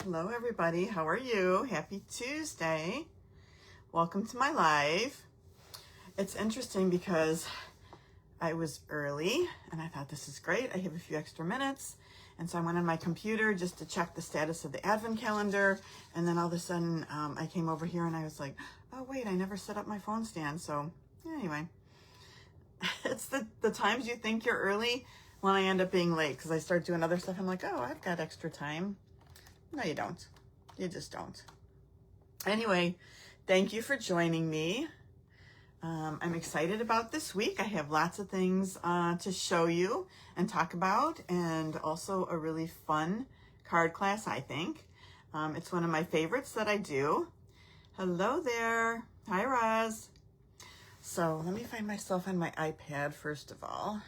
Hello everybody, how are you? Happy Tuesday. Welcome to my live. It's interesting because I was early and I thought this is great. I have a few extra minutes. And so I went on my computer just to check the status of the advent calendar. And then all of a sudden I came over here and I was like, oh wait, I never set up my phone stand. So anyway, it's the times you think you're early when I end up being late because I start doing other stuff. I'm like, oh, I've got extra time. No, you don't. You just don't. Anyway, thank you for joining me. I'm excited about this week. I have lots of things to show you and talk about, and also a really fun card class, I think. It's one of my favorites that I do. Hello there. Hi, Roz. So let me find myself on my iPad first of all.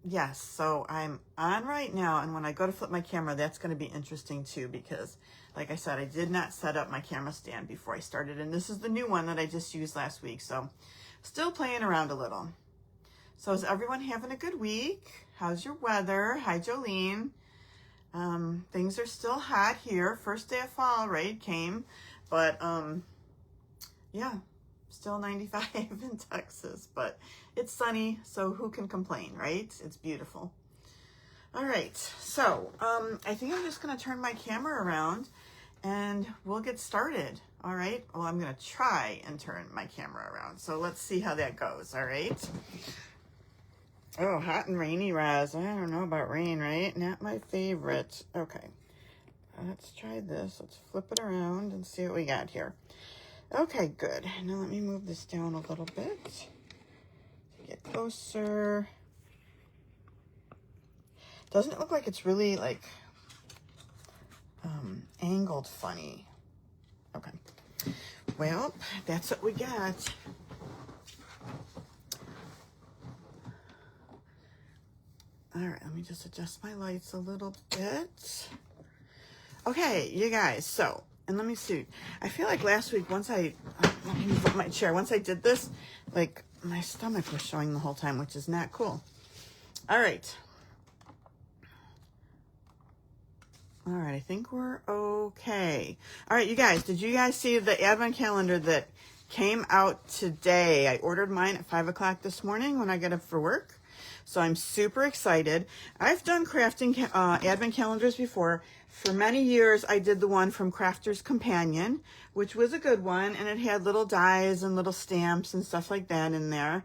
Yes, so I'm on right now, and when I go to flip my camera, that's going to be interesting too, because like I said, I did not set up my camera stand before I started, and this is the new one that I just used last week, so still playing around a little. So is everyone having a good week? How's your weather? Hi, Jolene. Things are still hot here. First day of fall, right, came, but yeah, still 95 in Texas, but it's sunny, so who can complain, right? It's beautiful. All right, so I think I'm just gonna turn my camera around and we'll get started. All right, well, I'm gonna try and turn my camera around, so let's see how that goes. All right. Oh, hot and rainy, Roz. I don't know about rain, right? Not my favorite. Okay, let's try this. Let's flip it around and see what we got here. Okay, good. Now let me move this down a little bit. Get closer. Doesn't it look like it's really like angled funny? Okay. Well, that's what we got. All right, let me just adjust my lights a little bit. Okay, you guys, so, and let me see. I feel like last week, let me move up my chair. Once I did this, like, my stomach was showing the whole time, which is not cool. All right. All right, I think we're okay. All right, you guys, did you guys see the advent calendar that came out today? I ordered mine at 5 o'clock this morning when I got up for work. So I'm super excited. I've done crafting advent calendars before. For many years, I did the one from Crafter's Companion, which was a good one, and it had little dies and little stamps and stuff like that in there.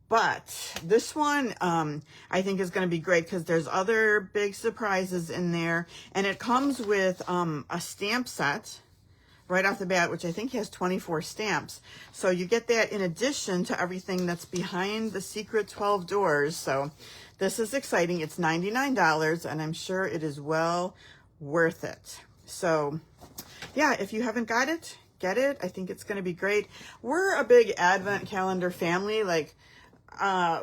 But this one, I think is going to be great because there's other big surprises in there, and it comes with a stamp set right off the bat, which I think has 24 stamps. So you get that in addition to everything that's behind the secret 12 doors. So this is exciting. It's $99, and I'm sure it is well worth it. So yeah, if you haven't got it, get it. I think it's going to be great. We're a big advent calendar family. Like, hi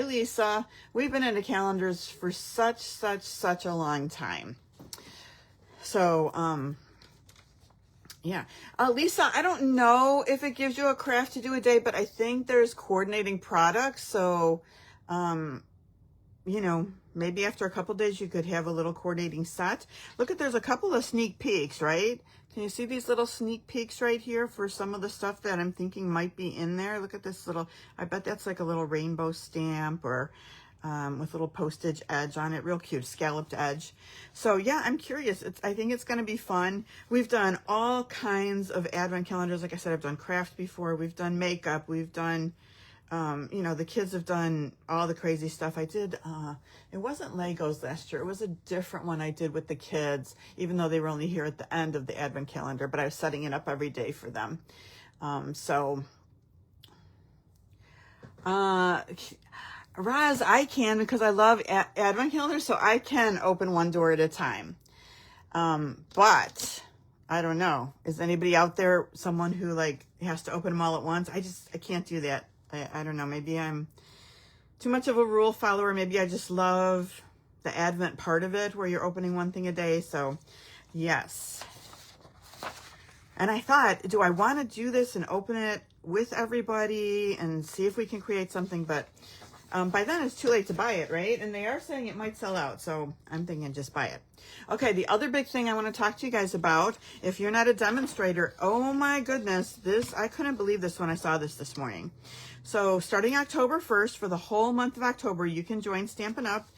Lisa, we've been into calendars for such a long time. So, yeah. Lisa, I don't know if it gives you a craft to do a day, but I think there's coordinating products. So, you know, maybe after a couple days you could have a little coordinating set. Look at, there's a couple of sneak peeks, right? Can you see these little sneak peeks right here for some of the stuff that I'm thinking might be in there? Look at this little, I bet that's like a little rainbow stamp or with a little postage edge on it. Real cute, scalloped edge. So yeah, I'm curious. I think it's going to be fun. We've done all kinds of advent calendars. Like I said, I've done craft before. We've done makeup. We've done, you know, the kids have done all the crazy stuff. I did, it wasn't Legos last year. It was a different one I did with the kids, even though they were only here at the end of the advent calendar, but I was setting it up every day for them. Roz, I can, because I love advent calendars, so I can open one door at a time. But I don't know. Is anybody out there, someone who like has to open them all at once? I can't do that. I don't know. Maybe I'm too much of a rule follower. Maybe I just love the Advent part of it where you're opening one thing a day. So yes. And I thought, do I want to do this and open it with everybody and see if we can create something? But by then it's too late to buy it, right? And they are saying it might sell out, so I'm thinking just buy it. Okay, the other big thing I want to talk to you guys about, if you're not a demonstrator, oh my goodness, I couldn't believe this when I saw this morning. So starting October 1st, for the whole month of October, you can join Stampin' Up!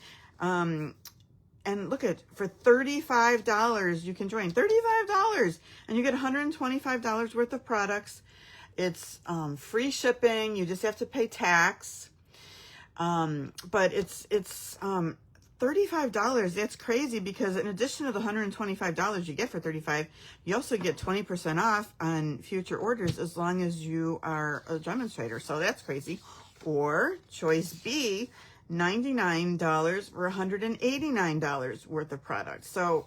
And look at, for $35, you can join. $35! And you get $125 worth of products. It's free shipping. You just have to pay tax. But it's $35. That's crazy, because in addition to the $125 you get for $35, you also get 20% off on future orders as long as you are a demonstrator. So that's crazy. Or choice B, $99 for $189 worth of product. So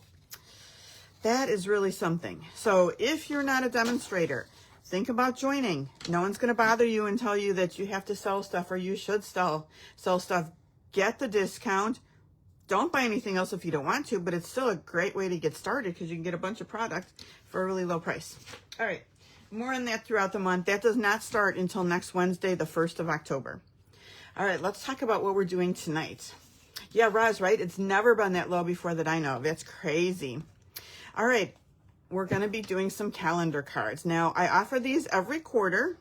that is really something. So if you're not a demonstrator, think about joining. No one's going to bother you and tell you that you have to sell stuff or you should sell stuff. Get the discount. Don't buy anything else if you don't want to, but it's still a great way to get started because you can get a bunch of product for a really low price. All right, more on that throughout the month. That does not start until next Wednesday, the 1st of October. All right, let's talk about what we're doing tonight. Yeah, Roz, right? It's never been that low before that I know of. That's crazy. All right, we're going to be doing some calendar cards. Now, I offer these every quarter.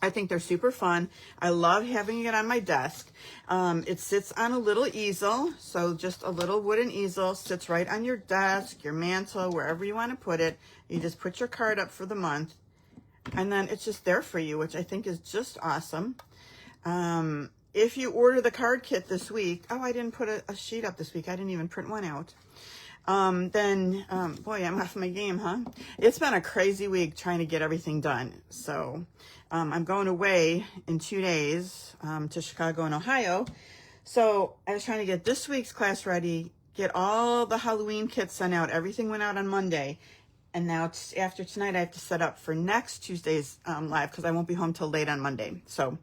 I think they're super fun. I love having it on my desk. It sits on a little easel, so just a little wooden easel sits right on your desk, your mantle, wherever you want to put it. You just put your card up for the month, and then it's just there for you, which I think is just awesome. If you order the card kit this week, oh, I didn't put a sheet up this week. I didn't even print one out. Boy, I'm off my game, huh? It's been a crazy week trying to get everything done. So, I'm going away in 2 days, to Chicago and Ohio. So I was trying to get this week's class ready, get all the Halloween kits sent out. Everything went out on Monday. And now after tonight, I have to set up for next Tuesday's live because I won't be home till late on Monday. So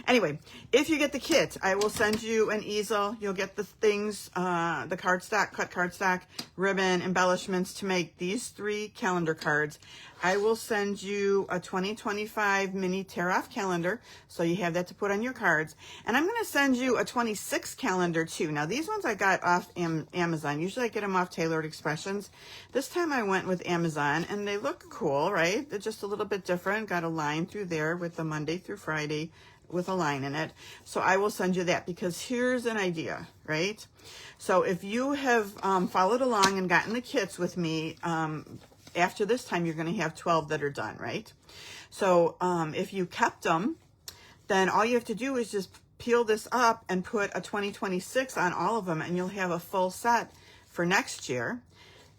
anyway, if you get the kit, I will send you an easel. You'll get the things, the cardstock, cut cardstock, ribbon, embellishments to make these 3 calendar cards. I will send you a 2025 mini tear-off calendar, so you have that to put on your cards. And I'm going to send you a 26 calendar too. Now, these ones I got off Amazon. Usually I get them off Tailored Expressions. This time I went with Amazon, and they look cool, right? They're just a little bit different. Got a line through there with the Monday through Friday with a line in it. So I will send you that, because here's an idea, right? So if you have followed along and gotten the kits with me, after this time, you're going to have 12 that are done, right? So if you kept them, then all you have to do is just peel this up and put a 2026 on all of them, and you'll have a full set for next year.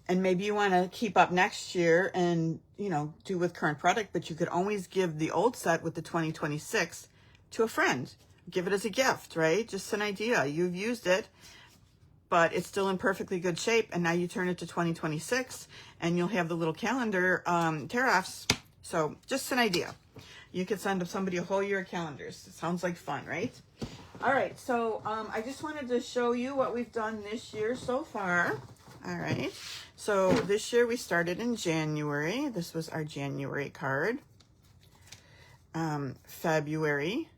And maybe you want to keep up next year and, you know, do with current product, but you could always give the old set with the 2026 to a friend. Give it as a gift, right? Just an idea. You've used it, but it's still in perfectly good shape, and now you turn it to 2026, and you'll have the little calendar tear-offs. So just an idea. You could send somebody a whole year of calendars. It sounds like fun, right? All right, so I just wanted to show you what we've done this year so far. All right, so this year we started in January. This was our January card. February.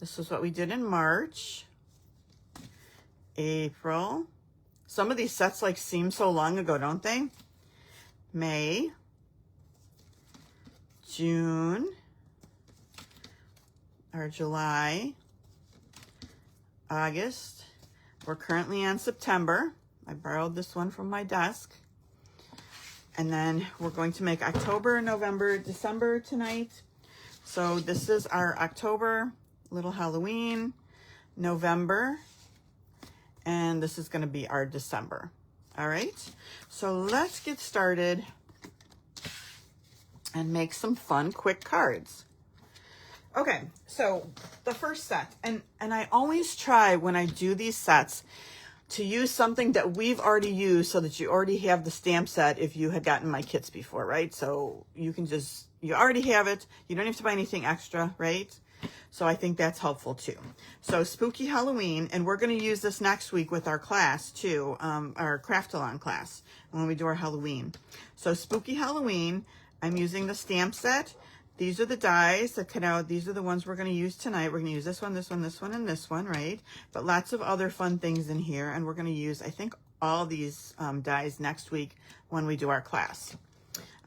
This is what we did in March. April. Some of these sets like seem so long ago, don't they? May. June. Or July. August. We're currently on September. I borrowed this one from my desk. And then we're going to make October, November, December tonight. So this is our October, little Halloween, November, and this is going to be our December. All right, so let's get started and make some fun, quick cards. Okay, so the first set, and I always try when I do these sets to use something that we've already used so that you already have the stamp set if you had gotten my kits before, right? So you can just, you already have it. You don't have to buy anything extra, right? So I think that's helpful too. So Spooky Halloween, and we're going to use this next week with our class too, our craft-along class when we do our Halloween. So Spooky Halloween, I'm using the stamp set. these are the dies that cut out. These are the ones we're going to use tonight. We're going to use this one, this one, this one, and this one, right? But lots of other fun things in here. And we're going to use, I think, all these dies next week when we do our class.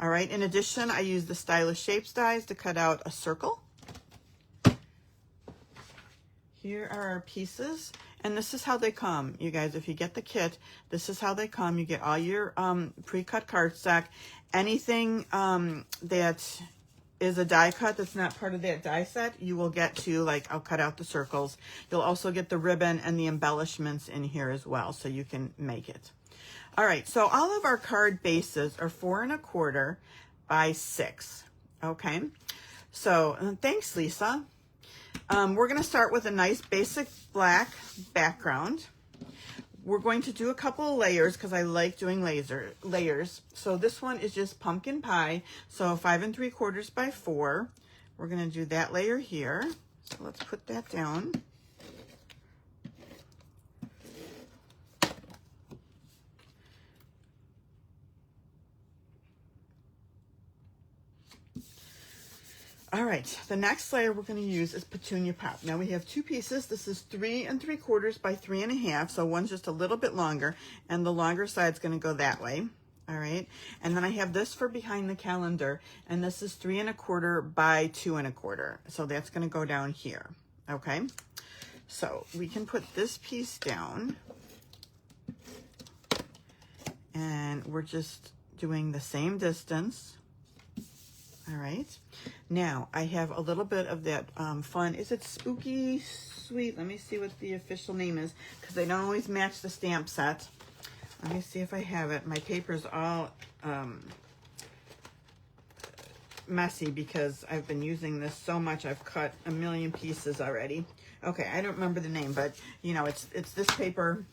All right. In addition, I use the Stylish Shapes dies to cut out a circle. Here are our pieces. And this is how they come, you guys. If you get the kit, this is how they come. You get all your pre-cut cardstock. Anything that is a die cut that's not part of that die set, you will get to, like, I'll cut out the circles. You'll also get the ribbon and the embellishments in here as well, so you can make it. All right, so all of our card bases are 4 1/4 by 6. Okay, so thanks, Lisa. We're going to start with a nice basic black background. We're going to do a couple of layers because I like doing layers. So this one is just pumpkin pie. So 5 3/4 by 4. We're going to do that layer here. So let's put that down. All right, the next layer we're going to use is Petunia Pop. Now we have 2 pieces. This is 3 3/4 by 3 1/2. So one's just a little bit longer, and the longer side's going to go that way. All right, and then I have this for behind the calendar, and this is 3 1/4 by 2 1/4. So that's going to go down here. Okay, so we can put this piece down, and we're just doing the same distance. All right, now I have a little bit of that fun, is it Spooky Sweet? Let me see what the official name is, because they don't always match the stamp set. Let me see if I have it. My paper's all messy because I've been using this so much. I've cut a million pieces already. Okay, I don't remember the name, but you know, it's this paper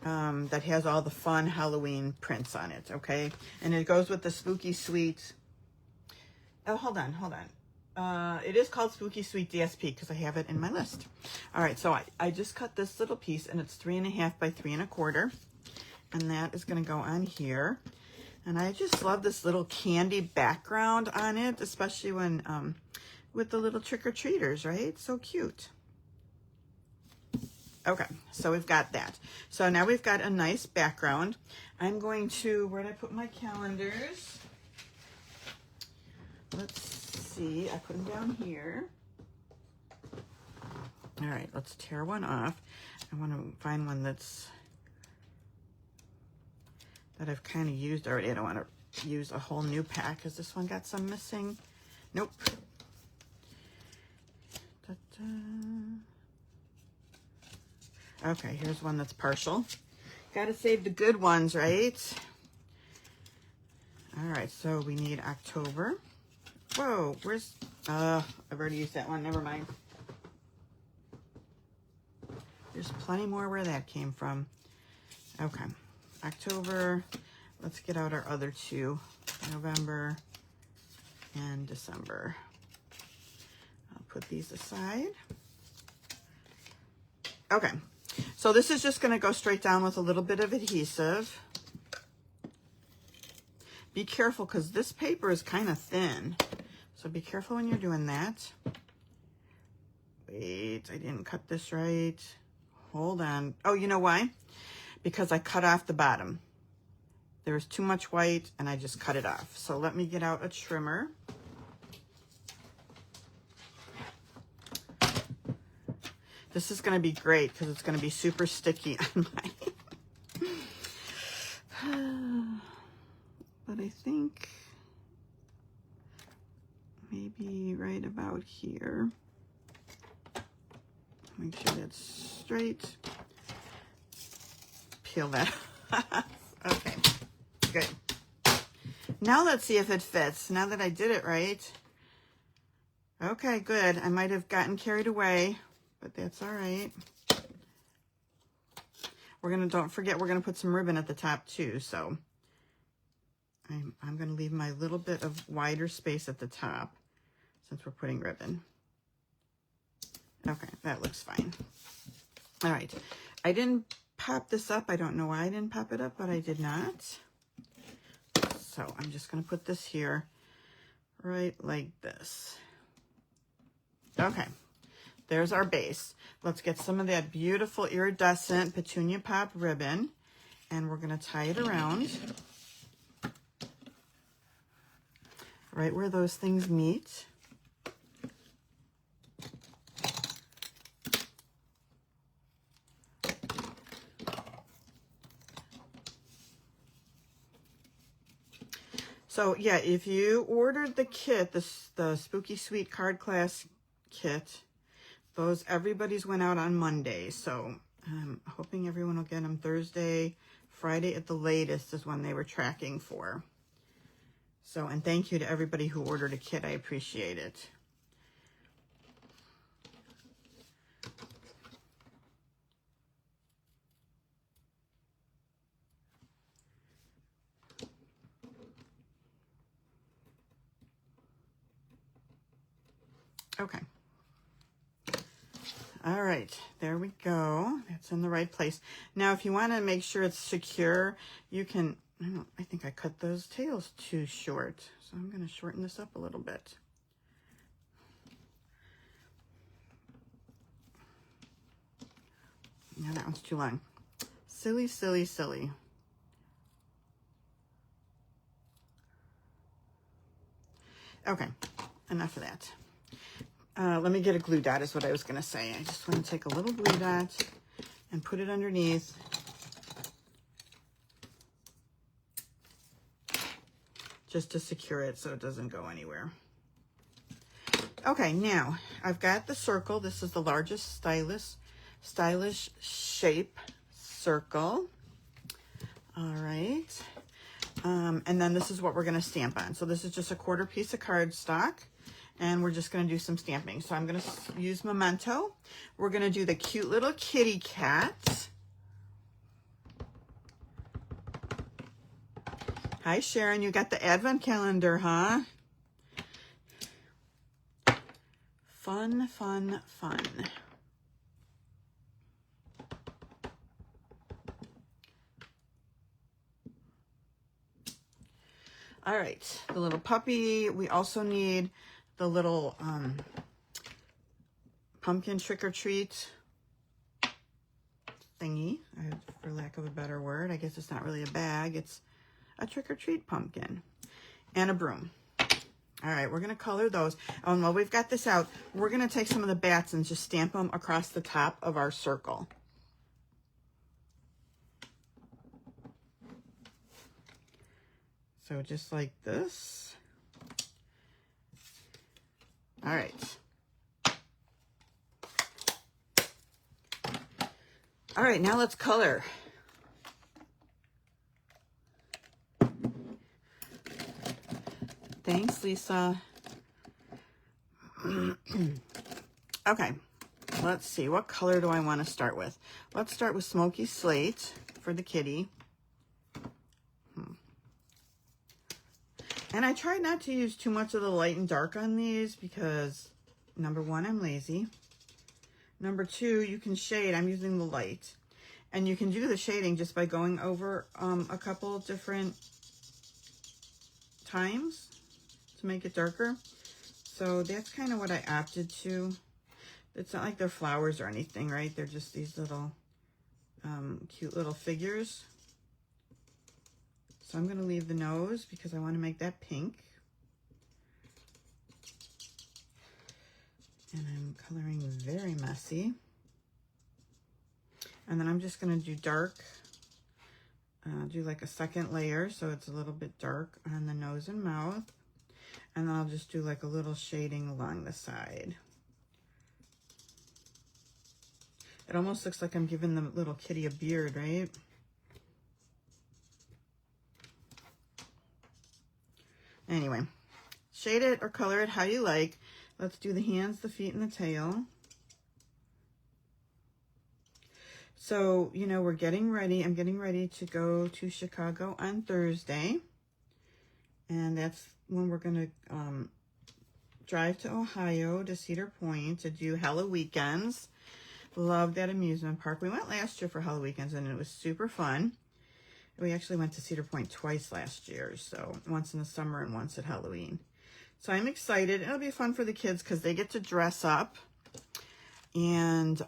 that has all the fun Halloween prints on it, okay? And it goes with the Spooky Sweet. Oh, hold on. It is called Spooky Sweet DSP because I have it in my list. All right, so I just cut this little piece, and it's 3 1/2 by 3 1/4, and that is going to go on here. And I just love this little candy background on it, especially when with the little trick-or-treaters, right? So cute. Okay, so we've got that. So now we've got a nice background. I'm going to, where did I put my calendars? Let's see, I put them down here. All right, let's tear one off. I want to find one that I've kind of used already. I don't want to use a whole new pack. Has this one got some missing? Nope. Okay, here's one that's partial. Got to save the good ones, right? All right, so we need October. Whoa, where's, I've already used that one, never mind. There's plenty more where that came from. Okay, October, let's get out our other 2, November and December. I'll put these aside. Okay, so this is just gonna go straight down with a little bit of adhesive. Be careful, because this paper is kind of thin. So be careful when you're doing that. Wait, I didn't cut this right. Hold on. Oh, you know why? Because I cut off the bottom. There was too much white, and I just cut it off. So let me get out a trimmer. This is going to be great, because it's going to be super sticky on my... But I think maybe right about here. Make sure that's straight. Peel that off. Okay, good. Now let's see if it fits. Now that I did it right. Okay, good. I might have gotten carried away, but that's all right. Don't forget, we're gonna put some ribbon at the top too, so I'm going to leave my little bit of wider space at the top since we're putting ribbon. Okay, that looks fine. All right, I didn't pop this up. I don't know why I didn't pop it up, but I did not. So I'm just going to put this here right like this. Okay, there's our base. Let's get some of that beautiful iridescent petunia pop ribbon, and we're going to tie it around right where those things meet. So yeah, if you ordered the kit, the Spooky Sweet Card Class kit, everybody's went out on Monday. So I'm hoping everyone will get them Thursday, Friday at the latest is when they were tracking for. So, and thank you to everybody who ordered a kit. I appreciate it. Okay. All right, there we go. That's in the right place. Now, if you want to make sure it's secure, you can, I think I cut those tails too short. So I'm going to shorten this up a little bit. No, that one's too long. Silly, silly, silly. Okay, enough of that. Let me get a glue dot is what I was going to say. I just want to take a little glue dot and put it underneath. Just to secure it so it doesn't go anywhere. Okay, now I've got the circle. This is the largest stylish shape circle. All right. And then this is what we're going to stamp on. So this is just a 1/4 piece of cardstock. And we're just going to do some stamping. So I'm going to use Memento. We're going to do the cute little kitty cat. Hi, Sharon. You got the advent calendar, huh? Fun, fun, fun. All right, the little puppy. We also need the little pumpkin trick-or-treat thingy, for lack of a better word. I guess it's not really a bag. It's a trick-or-treat pumpkin and a broom. All right, we're going to color those. And while we've got this out, we're going to take some of the bats and just stamp them across the top of our circle. So just like this. All right. All right, now let's color. Thanks, Lisa. Okay, let's see. What color do I want to start with? Let's start with Smoky Slate for the kitty. And I try not to use too much of the light and dark on these because, number one, I'm lazy. Number two, you can shade. I'm using the light. And you can do the shading just by going over a couple of different times to make it darker. So that's kind of what I opted to. It's not like they're flowers or anything, right? They're just these little cute little figures. So I'm going to leave the nose because I want to make that pink. And I'm coloring very messy. And then I'm just going to do dark, do like a second layer so it's a little bit dark on the nose and mouth. And then I'll just do like a little shading along the side. It almost looks like I'm giving the little kitty a beard, right? Anyway, shade it or color it how you like. Let's do the hands, the feet, and the tail. So, you know, we're getting ready. I'm getting ready to go to Chicago on Thursday. And that's when we're going to drive to Ohio to Cedar Point to do Hello Weekends. Love that amusement park. We went last year for Hello Weekends and it was super fun. We actually went to Cedar Point twice last year, so once in the summer and once at Halloween. So I'm excited. It'll be fun for the kids because they get to dress up and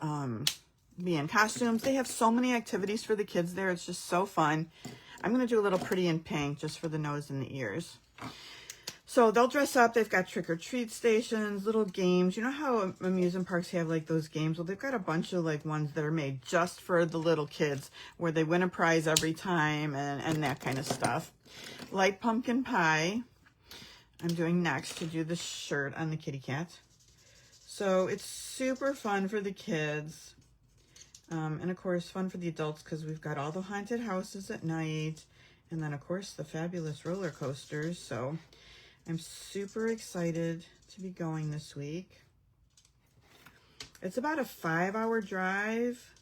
be in costumes. They have so many activities for the kids there. It's just so fun. I'm going to do a little pretty in pink just for the nose and the ears. So they'll dress up. They've got trick-or-treat stations, little games. You know how amusement parks have like those games? Well, they've got a bunch of like ones that are made just for the little kids where they win a prize every time and that kind of stuff. Light pumpkin pie. I'm doing next to do the shirt on the kitty cat. So it's super fun for the kids. And of course, fun for the adults because we've got all the haunted houses at night. And then, of course, the fabulous roller coasters. So I'm super excited to be going this week. It's about a 5-hour drive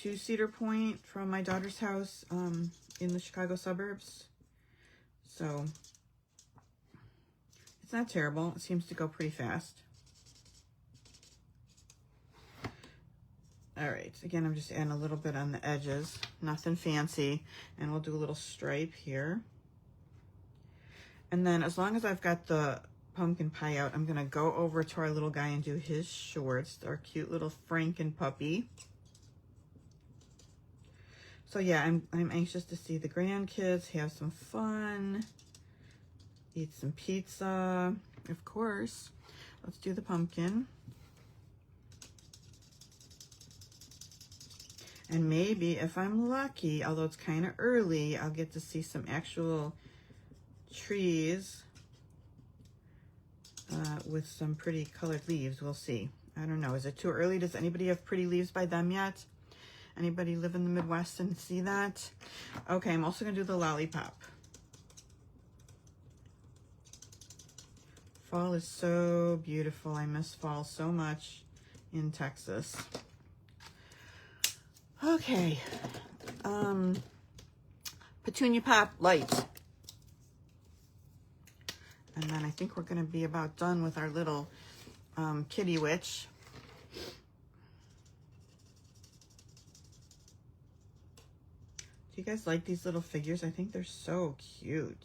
to Cedar Point from my daughter's house in the Chicago suburbs. So it's not terrible. It seems to go pretty fast. All right, again, I'm just adding a little bit on the edges, nothing fancy, and we'll do a little stripe here. And then as long as I've got the pumpkin pie out, I'm gonna go over to our little guy and do his shorts, our cute little Franken puppy. So yeah, I'm anxious to see the grandkids have some fun, eat some pizza, of course. Let's do the pumpkin. And maybe if I'm lucky, although it's kind of early, I'll get to see some actual trees with some pretty colored leaves. We'll see. I don't know. Is it too early? Does anybody have pretty leaves by them yet? Anybody live in the Midwest and see that? Okay, I'm also going to do the lollipop. Fall is so beautiful. I miss fall so much in Texas. Okay, petunia pop light. And then I think we're going to be about done with our little kitty witch. Do you guys like these little figures? I think they're so cute.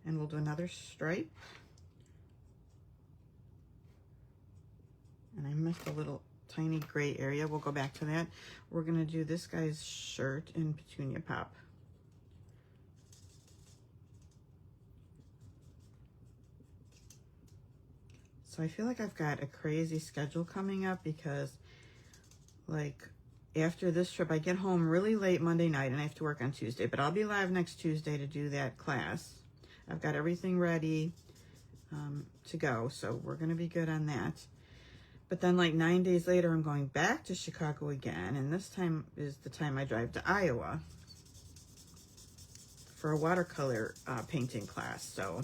And we'll do another stripe. And I missed a little tiny gray area. We'll go back to that. We're going to do this guy's shirt in petunia pop. So I feel like I've got a crazy schedule coming up because like after this trip, I get home really late Monday night and I have to work on Tuesday, but I'll be live next Tuesday to do that class. I've got everything ready to go. So we're going to be good on that. But then like 9 days later, I'm going back to Chicago again. And this time is the time I drive to Iowa for a watercolor painting class. So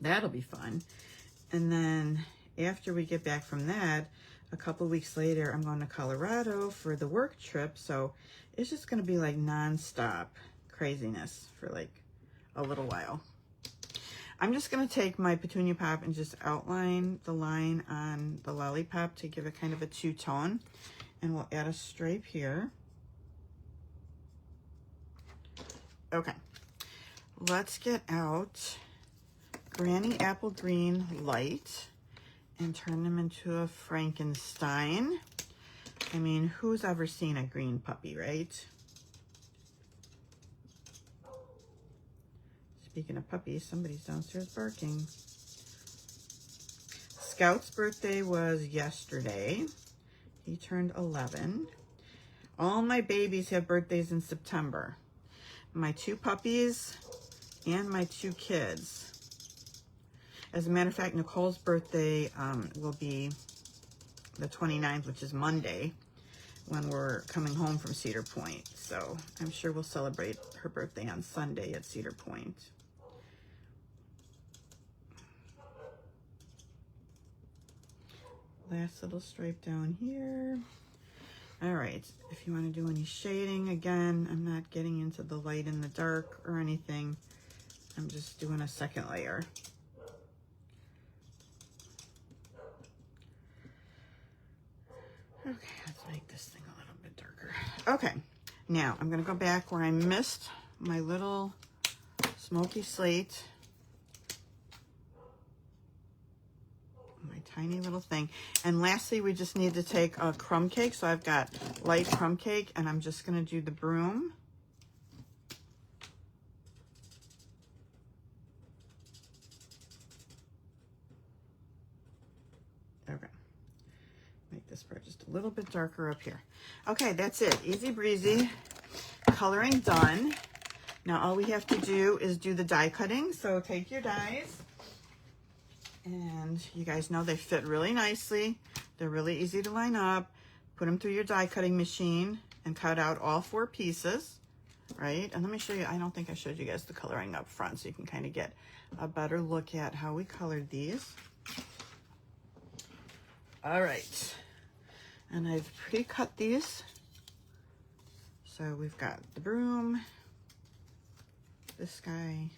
that'll be fun. And then after we get back from that, a couple weeks later, I'm going to Colorado for the work trip. So it's just going to be like nonstop craziness for like a little while. I'm just going to take my petunia pop and just outline the line on the lollipop to give it kind of a two-tone. And we'll add a stripe here. Okay. Let's get out Granny Apple Green Light and turn them into a Frankenstein. I mean, who's ever seen a green puppy, right? Speaking of puppies, somebody's downstairs barking. Scout's birthday was yesterday. He turned 11. All my babies have birthdays in September. My 2 puppies and my 2 kids. As a matter of fact, Nicole's birthday will be the 29th, which is Monday, when we're coming home from Cedar Point. So I'm sure we'll celebrate her birthday on Sunday at Cedar Point. Last little stripe down here. All right, if you want to do any shading, again, I'm not getting into the light and the dark or anything. I'm just doing a second layer. Okay, let's make this thing a little bit darker. Okay, Now, I'm going to go back where I missed my little smoky slate. My tiny little thing. And lastly, we just need to take a crumb cake. So I've got light crumb cake, and I'm just going to do the broom. Okay. Make this part just a little bit darker up here. Okay, that's it. Easy breezy. Coloring done. Now all we have to do is do the die cutting. So take your dies. And you guys know they fit really nicely. They're really easy to line up. Put them through your die cutting machine and cut out all 4 pieces, right? And let me show you, I don't think I showed you guys the coloring up front so you can kind of get a better look at how we colored these. All right, and I've pre-cut these. So we've got the broom, this guy,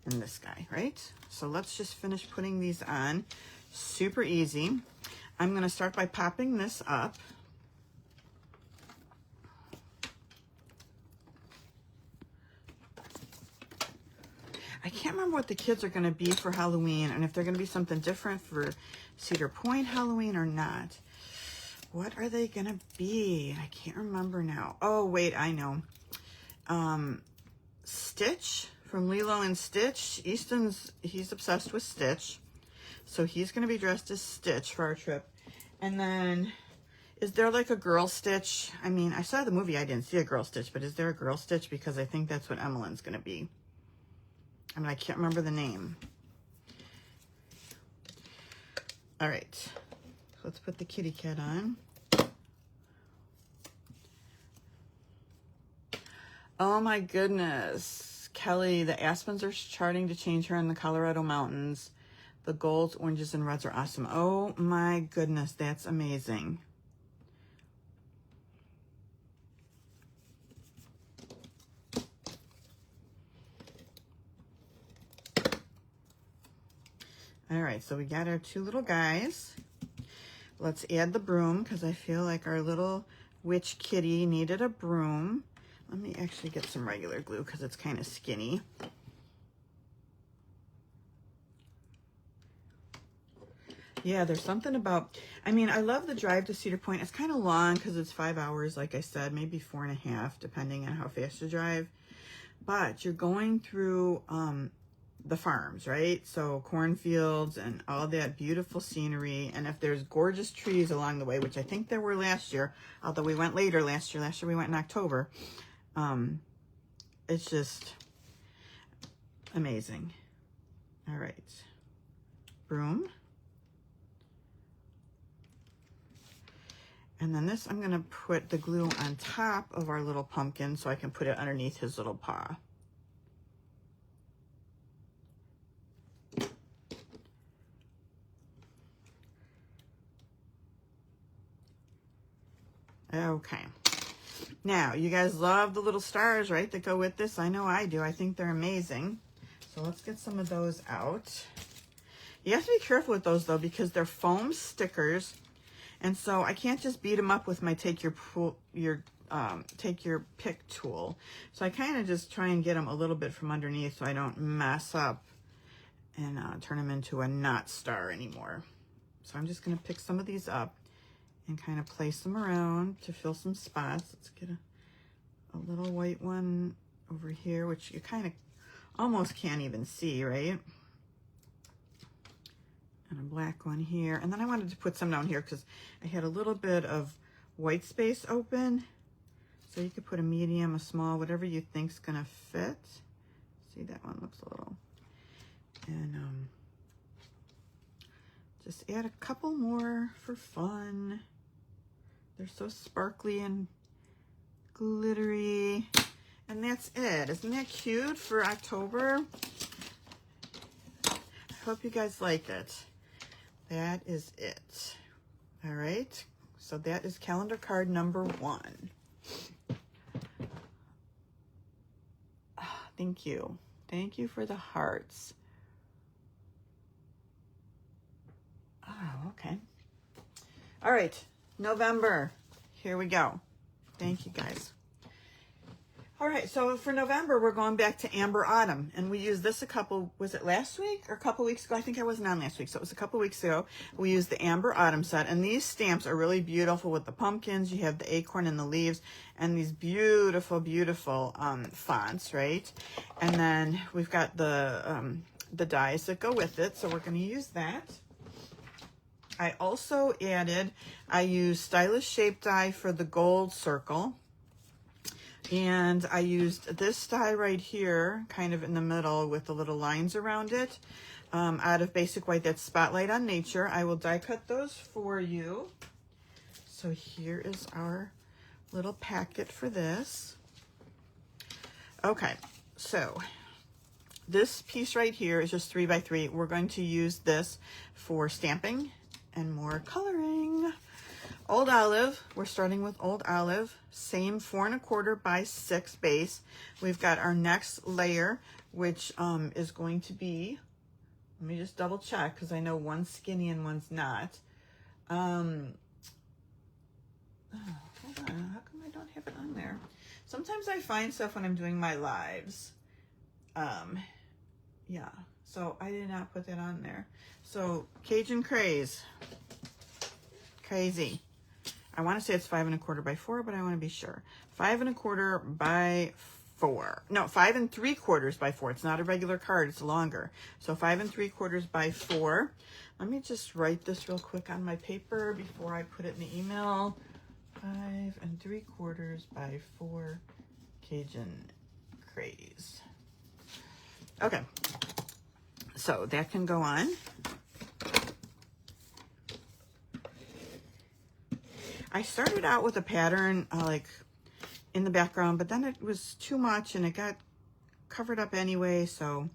and this guy, right? So let's just finish putting these on. Super easy. I'm gonna start by popping this up. I can't remember what the kids are gonna be for Halloween and if they're gonna be something different for Cedar Point Halloween or not. What are they gonna be? I can't remember now. Oh, wait, I know. Stitch from Lilo and Stitch. Easton's, he's obsessed with Stitch. So he's gonna be dressed as Stitch for our trip. And then, is there like a girl Stitch? I mean, I saw the movie, I didn't see a girl Stitch, but is there a girl Stitch? Because I think that's what Emmeline's gonna be. I mean, I can't remember the name. All right, let's put the kitty cat on. Oh my goodness. Kelly, the aspens are starting to change here in the Colorado mountains. The golds, oranges, and reds are awesome. Oh my goodness, that's amazing. All right, so we got our 2 little guys. Let's add the broom because I feel like our little witch kitty needed a broom. Let me actually get some regular glue because it's kind of skinny. Yeah, there's something about, I mean, I love the drive to Cedar Point. It's kind of long because it's 5 hours, like I said, maybe 4.5, depending on how fast you drive. But you're going through the farms, right? So cornfields and all that beautiful scenery. And if there's gorgeous trees along the way, which I think there were last year, although we went later last year. Last year we went in October. It's just amazing. All right. Broom. And then this, I'm gonna put the glue on top of our little pumpkin so I can put it underneath his little paw. Okay. Now, you guys love the little stars, right, that go with this? I know I do. I think they're amazing. So let's get some of those out. You have to be careful with those, though, because they're foam stickers. And so I can't just beat them up with my take your pick tool. So I kind of just try and get them a little bit from underneath so I don't mess up and turn them into a not star anymore. So I'm just going to pick some of these up and kind of place them around to fill some spots. Let's get a little white one over here, which you kind of almost can't even see, right? And a black one here. And then I wanted to put some down here because I had a little bit of white space open. So you could put a medium, a small, whatever you think's gonna fit. See, that one looks a little. And just add a couple more for fun. They're so sparkly and glittery. And that's it. Isn't that cute for October? I hope you guys like it. That is it. All right. So that is calendar card number 1. Oh, thank you. Thank you for the hearts. Oh, okay. All right. November. Here we go. Thank you, guys. All right, so for November, we're going back to Amber Autumn, and we used this was it last week or a couple weeks ago? I think I wasn't on last week, so it was a couple weeks ago. We used the Amber Autumn set, and these stamps are really beautiful with the pumpkins. You have the acorn and the leaves, and these beautiful, beautiful fonts, right? And then we've got the dies that go with it, so we're going to use that. I also I used Stylish Shape die for the gold circle. And I used this die right here, kind of in the middle with the little lines around it, out of Basic White. That's Spotlight on Nature. I will die cut those for you. So here is our little packet for this. Okay, so this piece right here is just 3 by 3. We're going to use this for stamping and more coloring. Old Olive, we're starting with Old Olive, same 4 1/4 by 6 base. We've got our next layer, which is going to be, let me just double check because I know one's skinny and one's not. Hold on, how come I don't have it on there? Sometimes I find stuff when I'm doing my lives. Yeah, so I did not put that on there. So Cajun Craze, crazy. I want to say it's 5 1/4 by 4, but I want to be sure. 5 1/4 by 4. No, 5 3/4 by 4. It's not a regular card, it's longer. So 5 3/4 by 4. Let me just write this real quick on my paper before I put it in the email. 5 3/4 by 4 Cajun Craze. Okay, so that can go on. I started out with a pattern like in the background, but then it was too much and it got covered up anyway, so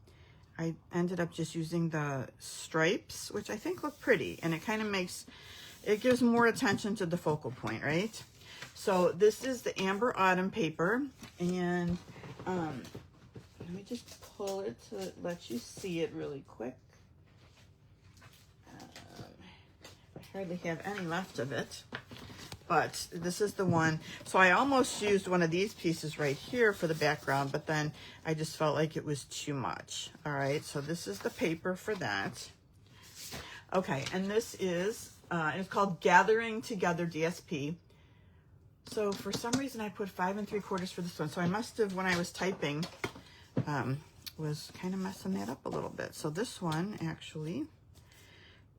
I ended up just using the stripes, which I think look pretty, and it kind of it gives more attention to the focal point, right? So this is the Amber Autumn paper, and let me just pull it to let you see it really quick. I hardly have any left of it. But this is the one. So I almost used one of these pieces right here for the background, but then I just felt like it was too much. All right, so this is the paper for that. Okay, and this is, it's called Gathering Together DSP. So for some reason I put 5 3/4 for this one. So I must have, when I was typing, was kind of messing that up a little bit. So this one actually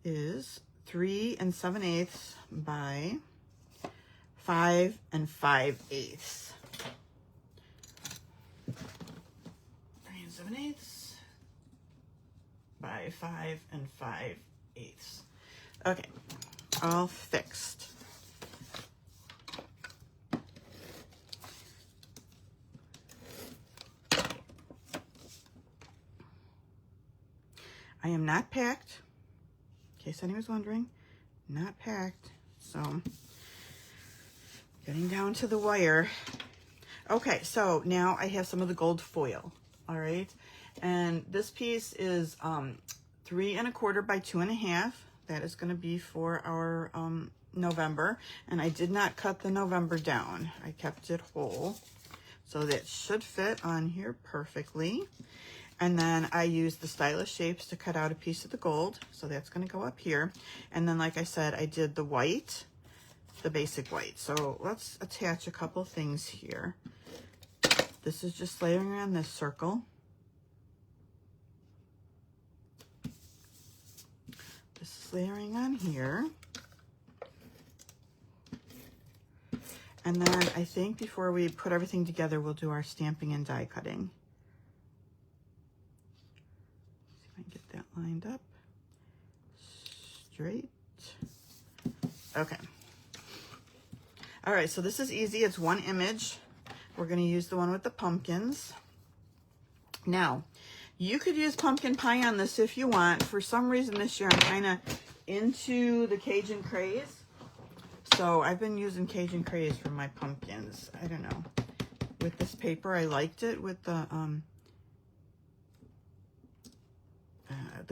is 3 7/8 by 5 5/8. 3 7/8 by 5 5/8. Okay, all fixed. I am not packed, in case anyone was wondering, not packed, so getting down to the wire. Okay, so now I have some of the gold foil, all right? And this piece is 3 1/4 by 2 1/2. That is gonna be for our November. And I did not cut the November down. I kept it whole. So that should fit on here perfectly. And then I used the Stylish Shapes to cut out a piece of the gold. So that's gonna go up here. And then, like I said, I did the white, the basic white. So let's attach a couple things here. This is just layering around this circle. This is layering on here. And then I think before we put everything together, we'll do our stamping and die cutting. See if I can get that lined up straight. Okay. All right, so this is easy. It's one image. We're going to use the one with the pumpkins. Now, you could use pumpkin pie on this if you want. For some reason this year, I'm kind of into the Cajun Craze. So I've been using Cajun Craze for my pumpkins. I don't know. With this paper, I liked it. With the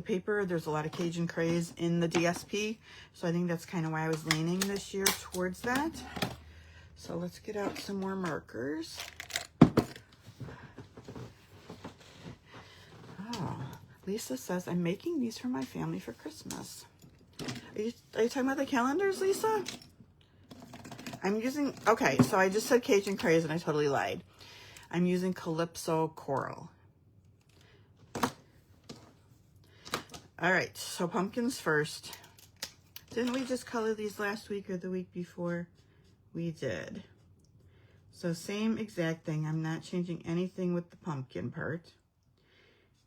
paper, there's a lot of Cajun Craze in the DSP. So I think that's kind of why I was leaning this year towards that. So let's get out some more markers. Oh, Lisa says, I'm making these for my family for Christmas. Are you talking about the calendars, Lisa? I'm using, okay, so I just said Cajun Craze and I totally lied. I'm using Calypso Coral. All right, so pumpkins first. Didn't we just color these last week or the week before? We did. So same exact thing. I'm not changing anything with the pumpkin part.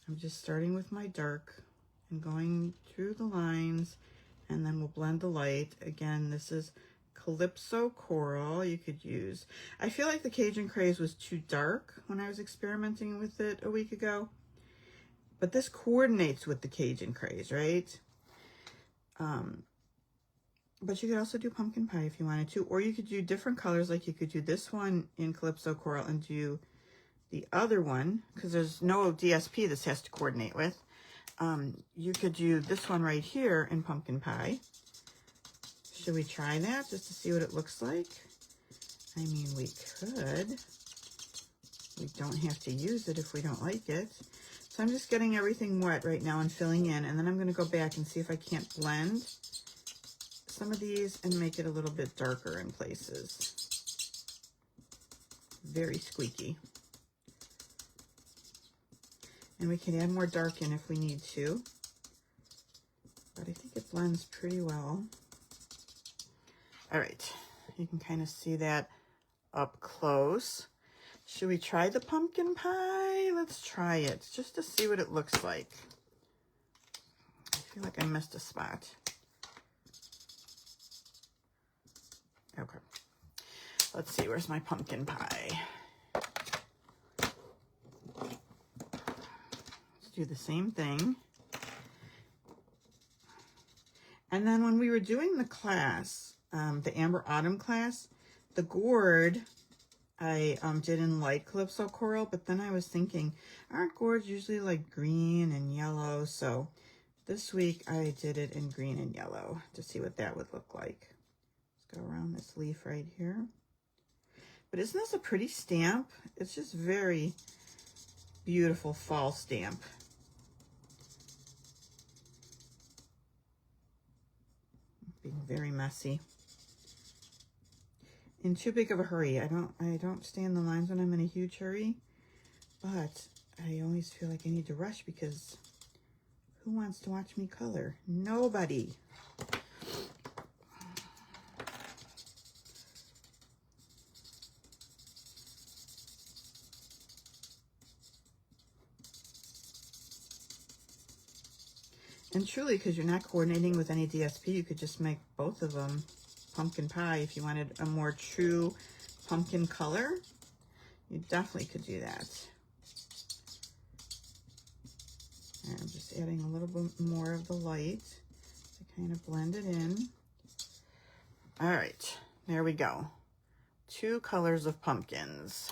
I'm just starting with my dark and going through the lines, and then we'll blend the light. Again, this is Calypso Coral. You could use, I feel like the Cajun Craze was too dark when I was experimenting with it a week ago, but this coordinates with the Cajun Craze, right? But you could also do pumpkin pie if you wanted to, or you could do different colors. Like you could do this one in Calypso Coral and do the other one, because there's no DSP this has to coordinate with. You could do this one right here in pumpkin pie. Should we try that just to see what it looks like? I mean, we could. We don't have to use it if we don't like it. So I'm just getting everything wet right now and filling in, and then I'm going to go back and see if I can't blend some of these and make it a little bit darker in places. Very squeaky. And we can add more dark in if we need to, but I think it blends pretty well. All right, you can kind of see that up close. Should we try the pumpkin pie? Let's try it just to see what it looks like. I feel like I missed a spot. Okay, let's see, where's my pumpkin pie? Let's do the same thing. And then when we were doing the class, the Amber Autumn class, the gourd I did in light Calypso Coral, but then I was thinking, aren't gourds usually like green and yellow? So this week I did it in green and yellow to see what that would look like. Go around this leaf right here. But isn't this a pretty stamp? It's just very beautiful fall stamp. Being very messy. In too big of a hurry. I don't stay in the lines when I'm in a huge hurry, but I always feel like I need to rush because who wants to watch me color? Nobody. And truly, because you're not coordinating with any DSP, you could just make both of them pumpkin pie if you wanted a more true pumpkin color. You definitely could do that. And I'm just adding a little bit more of the light to kind of blend it in. All right, there we go. 2 colors of pumpkins.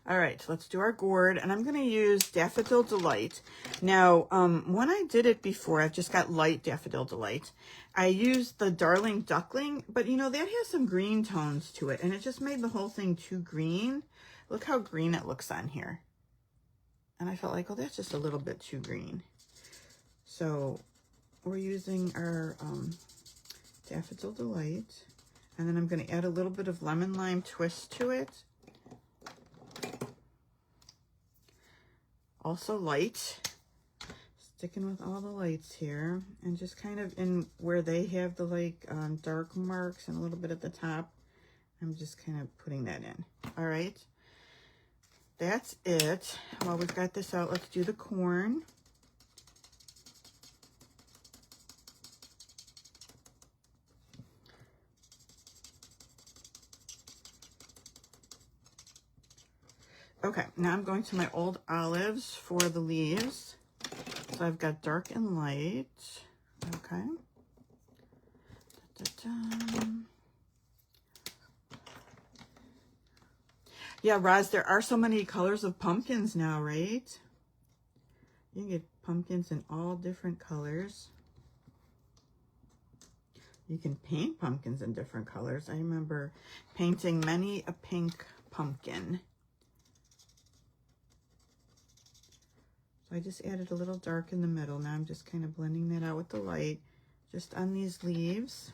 All right, let's do our gourd, and I'm going to use Daffodil Delight. Now, when I did it before, I've just got light Daffodil Delight. I used the Darling Duckling, but you know, that has some green tones to it, and it just made the whole thing too green. Look how green it looks on here. And I felt like, oh, that's just a little bit too green. So we're using our Daffodil Delight, and then I'm going to add a little bit of lemon lime twist to it. Also light, sticking with all the lights here, and just kind of in where they have the like dark marks and a little bit at the top, I'm just kind of putting that in. All right, that's it. While we've got this out, let's do the corn. Okay, now I'm going to my old olives for the leaves. So I've got dark and light. Okay. Yeah, Roz, there are so many colors of pumpkins now, right? You can get pumpkins in all different colors. You can paint pumpkins in different colors. I remember painting many a pink pumpkin. So I just added a little dark in the middle. Now I'm just kind of blending that out with the light, just on these leaves.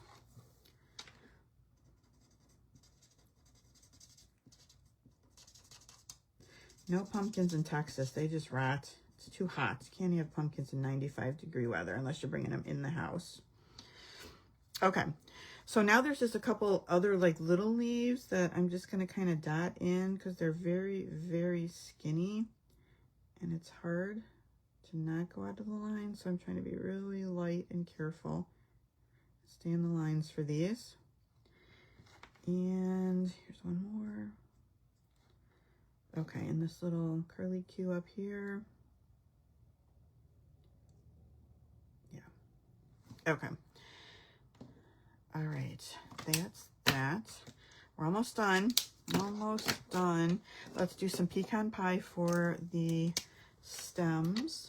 No pumpkins in Texas. They just rot. It's too hot. You can't have pumpkins in 95-degree weather unless you're bringing them in the house. Okay. So now there's just a couple other like little leaves that I'm just going to kind of dot in because they're very, very skinny. And it's hard to not go out of the line. So I'm trying to be really light and careful. Stay in the lines for these. And here's one more. Okay, and this little curly Q up here. Yeah. Okay. All right, that's that. We're almost done. Almost done. Let's do some pecan pie for the stems.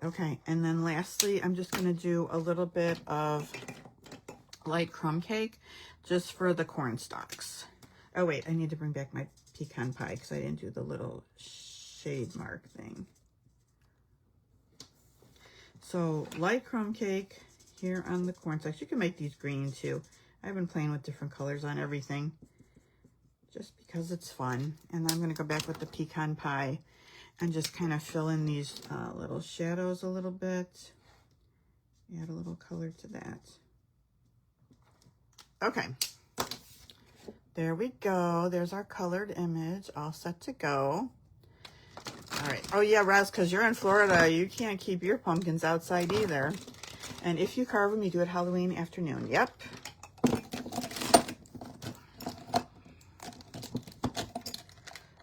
Okay, and then lastly, I'm just going to do a little bit of light crumb cake just for the corn stalks. Oh wait, I need to bring back my pecan pie because I didn't do the little shade mark thing. So light crumb cake here on the corn stalks. You can make these green too. I've been playing with different colors on everything just because it's fun. And I'm going to go back with the pecan pie and just kind of fill in these little shadows a little bit. Add a little color to that. Okay. There we go. There's our colored image all set to go. All right. Oh yeah, Roz, because you're in Florida, you can't keep your pumpkins outside either. And if you carve them, you do it Halloween afternoon. Yep.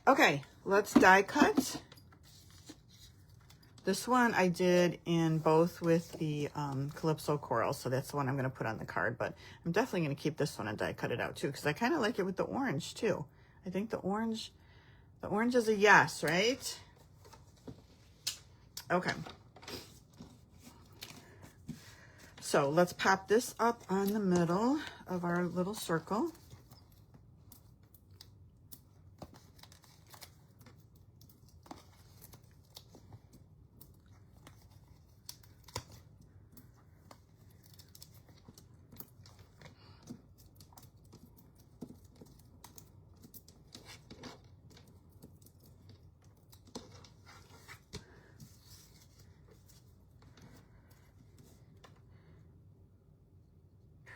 Okay, let's die cut. This one I did in both with the Calypso Coral, so that's the one I'm going to put on the card, but I'm definitely going to keep this one and die cut it out too, because I kind of like it with the orange too. I think the orange is a yes, right? Okay. So let's pop this up on the middle of our little circle.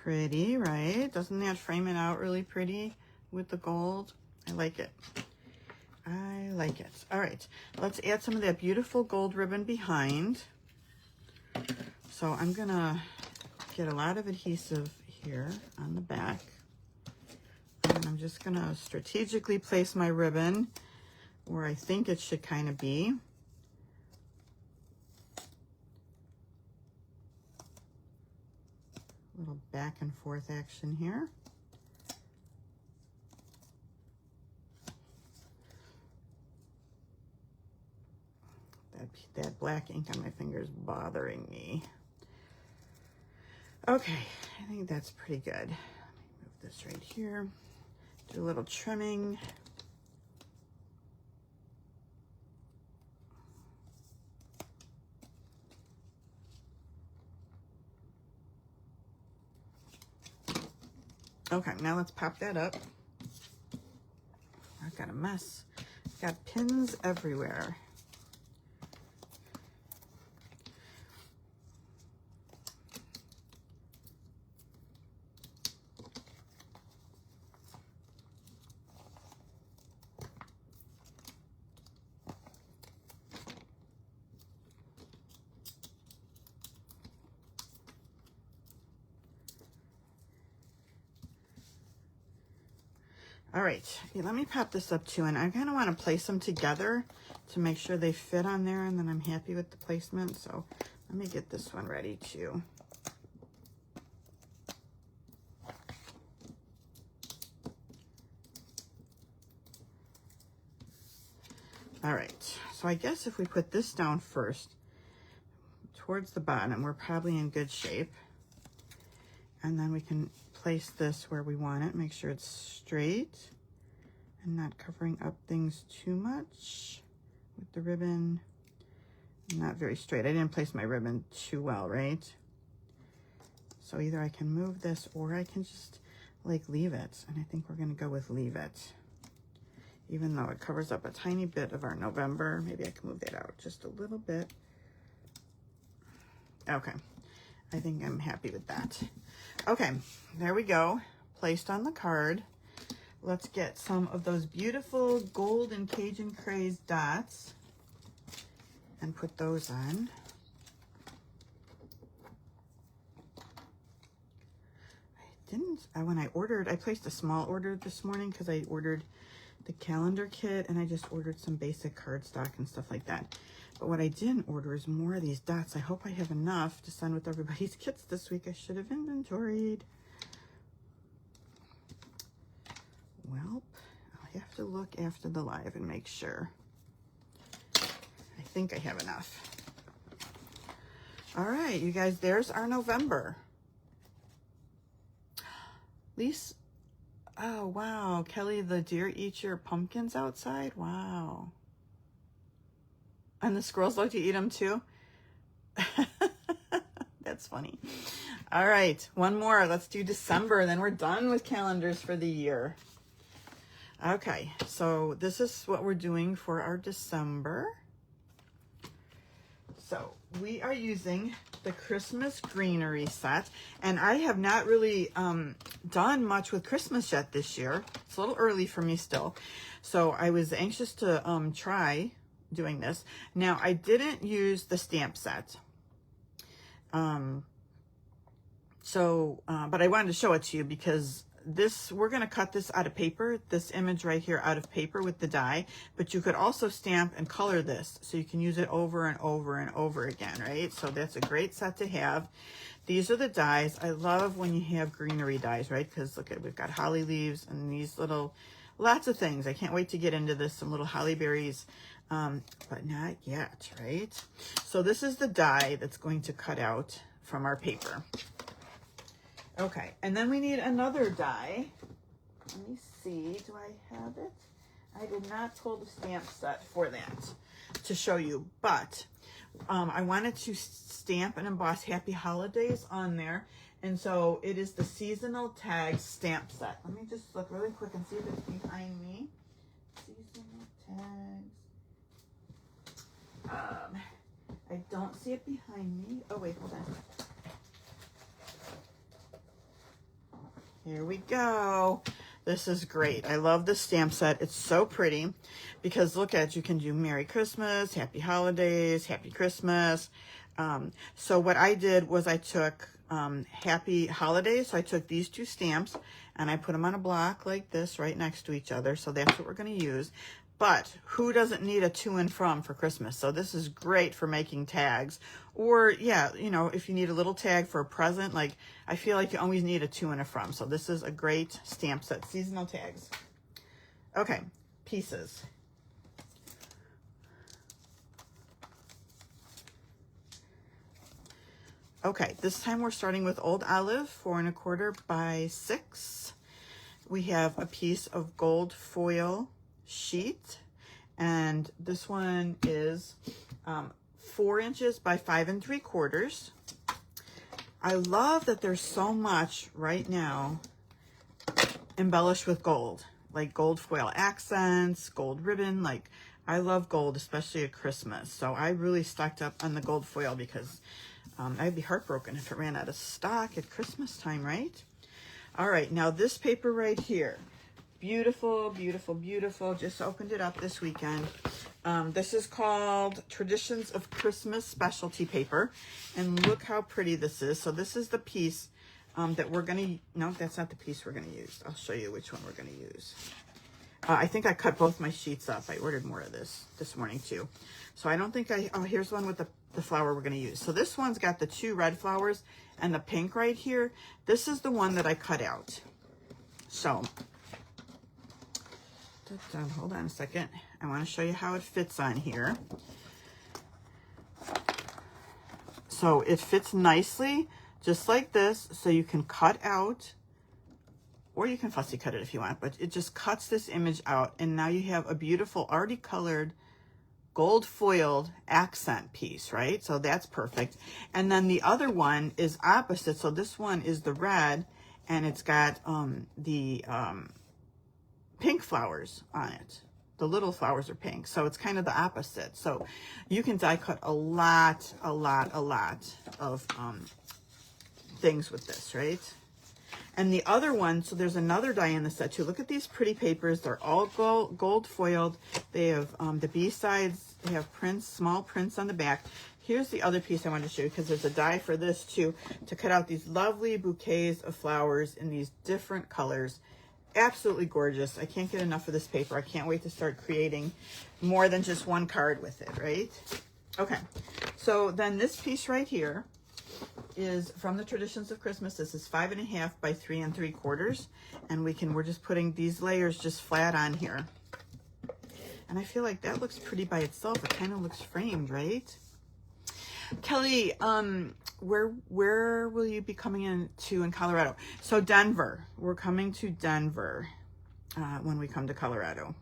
Pretty, right? Doesn't that frame it out really pretty with the gold? I like it. I like it. All right, let's add some of that beautiful gold ribbon behind. So I'm gonna get a lot of adhesive here on the back. And I'm just gonna strategically place my ribbon where I think it should kind of be. Little back and forth action here. That black ink on my finger is bothering me. Okay, I think that's pretty good. Let me move this right here. Do a little trimming. Okay, now let's pop that up. I've got a mess. I've got pins everywhere. All right, let me pop this up too, and I kind of want to place them together to make sure they fit on there, and then I'm happy with the placement. So Let me get this one ready too. All right, so I guess if we put this down first, towards the bottom, we're probably in good shape. And then we can place this where we want it, make sure it's straight and not covering up things too much with the ribbon. Not very straight. I didn't place my ribbon too well, right? So either I can move this or I can just like leave it. And I think we're gonna go with leave it. Even though it covers up a tiny bit of our November, maybe I can move that out just a little bit. Okay, I think I'm happy with that. Okay, there we go, placed on the card. Let's get some of those beautiful gold and Cajun Craze dots and put those on. When I ordered, I placed a small order this morning because I ordered the calendar kit and I just ordered some basic cardstock and stuff like that. But what I didn't order is more of these dots. I hope I have enough to send with everybody's kits this week. I should have inventoried. Well, I'll have to look after the live and make sure. I think I have enough. All right, you guys, there's our November. Lisa, oh, wow. Kelly, the deer eat your pumpkins outside? Wow. And the squirrels like to eat them too? That's funny. All right, one more. Let's do December. Then we're done with calendars for the year. Okay, so this is what we're doing for our December. So we are using the Christmas greenery set, and I have not really done much with Christmas yet this year. It's a little early for me still, so I was anxious to try doing this. Now I didn't use the stamp set, but I wanted to show it to you because we're going to cut this out of paper, this image right here out of paper with the die, but you could also stamp and color this so you can use it over and over and over again, right? So that's a great set to have. These are the dies. I love when you have greenery dies, right? Because look at, we've got holly leaves and these little, lots of things. I can't wait to get into this, some little holly berries, but not yet, right? So this is the die that's going to cut out from our paper. Okay, and then we need another die. Let me see, do I have it? I did not pull the stamp set for that to show you, but I wanted to stamp and emboss Happy Holidays on there, and so it is the Seasonal Tags stamp set. Let me just look really quick and see if it's behind me. Seasonal Tags. I don't see it behind me. Oh, wait, hold on. Here we go. This is great. I love this stamp set. It's so pretty because look at, you can do Merry Christmas, Happy Holidays, Happy Christmas. So what I did was I took Happy Holidays. So I took these two stamps and I put them on a block like this right next to each other. So that's what we're going to use. But who doesn't need a to and from for Christmas? So this is great for making tags. Or, yeah, you know, if you need a little tag for a present, like I feel like you always need a to and a from. So this is a great stamp set, Seasonal Tags. Okay, pieces. Okay, this time we're starting with Old Olive, 4 1/4 by 6. We have a piece of gold foil sheet, and this one is 4 inches by 5 3/4. I love that there's so much right now embellished with gold, like gold foil accents, gold ribbon. Like I love gold, especially at Christmas. So I really stocked up on the gold foil because I'd be heartbroken if it ran out of stock at Christmas time, right? All right, now this paper right here. Beautiful, beautiful, beautiful. Just opened it up this weekend. This is called Traditions of Christmas Specialty Paper. And look how pretty this is. So this is the piece that we're going to... No, that's not the piece we're going to use. I'll show you which one we're going to use. I think I cut both my sheets up. I ordered more of this morning too. So I don't think oh, here's one with the flower we're going to use. So this one's got the 2 red flowers and the pink right here. This is the one that I cut out. So, hold on a second. I want to show you how it fits on here. So it fits nicely, just like this. So you can cut out, or you can fussy cut it if you want, but it just cuts this image out. And now you have a beautiful, already colored, gold foiled accent piece, right? So that's perfect. And then the other one is opposite. So this one is the red, and it's got the pink flowers on it. The little flowers are pink, so it's kind of the opposite. So you can die cut a lot of things with this, right? And the other one, so there's another die in the set too. Look at these pretty papers. They're all gold foiled. They have the B sides. They have prints, small prints on the back. Here's the other piece I wanted to show you, because there's a die for this too, to cut out these lovely bouquets of flowers in these different colors. Absolutely gorgeous. I can't get enough of this paper. I can't wait to start creating more than just one card with it, right? Okay, so then this piece right here is from the Traditions of Christmas. This is 5.5 by 3 3/4, and we're just putting these layers just flat on here. And I feel like that looks pretty by itself. It kind of looks framed, right? Kelly, where will you be coming in Colorado? So Denver. We're coming to Denver when we come to Colorado.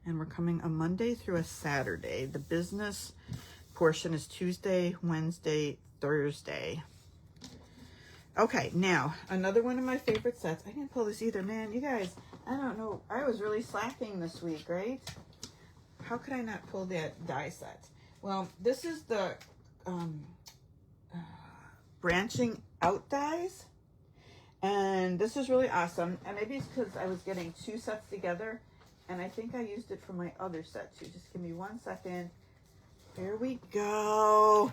And we're coming a Monday through a Saturday. The business portion is Tuesday, Wednesday, Thursday. Okay, now, another one of my favorite sets. I didn't pull this either, man. You guys, I don't know. I was really slacking this week, right? How could I not pull that die set? Well, this is the branching out dies. And this is really awesome. And maybe it's because I was getting 2 sets together. And I think I used it for my other set too. Just give me 1 second. Here we go.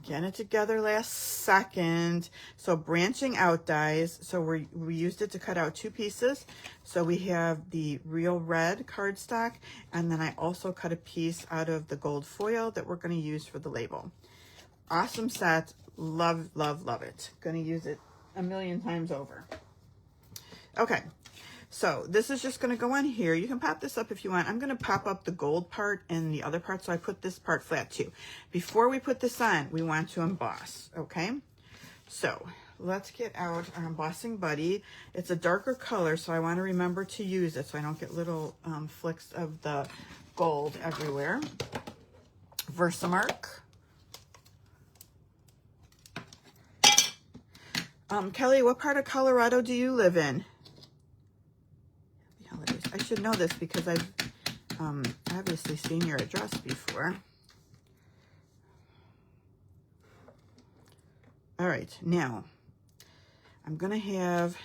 Get it together last second. So branching out dies. So we used it to cut out 2 pieces. So we have the real red cardstock, and then I also cut a piece out of the gold foil that we're going to use for the label. Awesome set. Love, love, love it. Going to use it a million times over. Okay. So this is just going to go on here. You can pop this up if you want. I'm going to pop up the gold part and the other part, so I put this part flat too. Before we put this on, we want to emboss, okay? So let's get out our embossing buddy. It's a darker color, so I want to remember to use it so I don't get little flicks of the gold everywhere. Versamark. Kelly, what part of Colorado do you live in? I should know this because I've obviously seen your address before. All right, now I'm going to have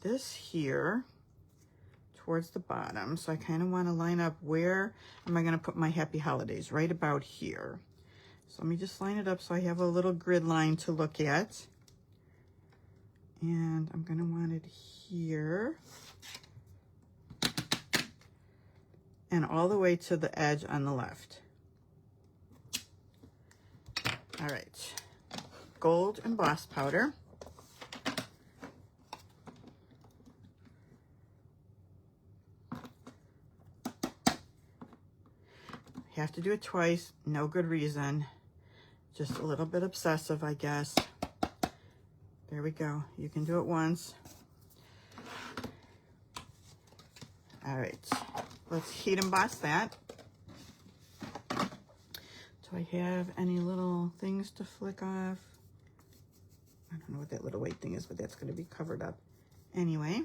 this here towards the bottom. So I kind of want to line up, where am I going to put my happy holidays? Right about here. So let me just line it up so I have a little grid line to look at. And I'm going to want it here. And all the way to the edge on the left. All right, gold emboss powder. Have to do it twice, no good reason. Just a little bit obsessive, I guess. There we go. You can do it once. All right. Let's heat emboss that. Do I have any little things to flick off? I don't know what that little white thing is, but that's going to be covered up anyway.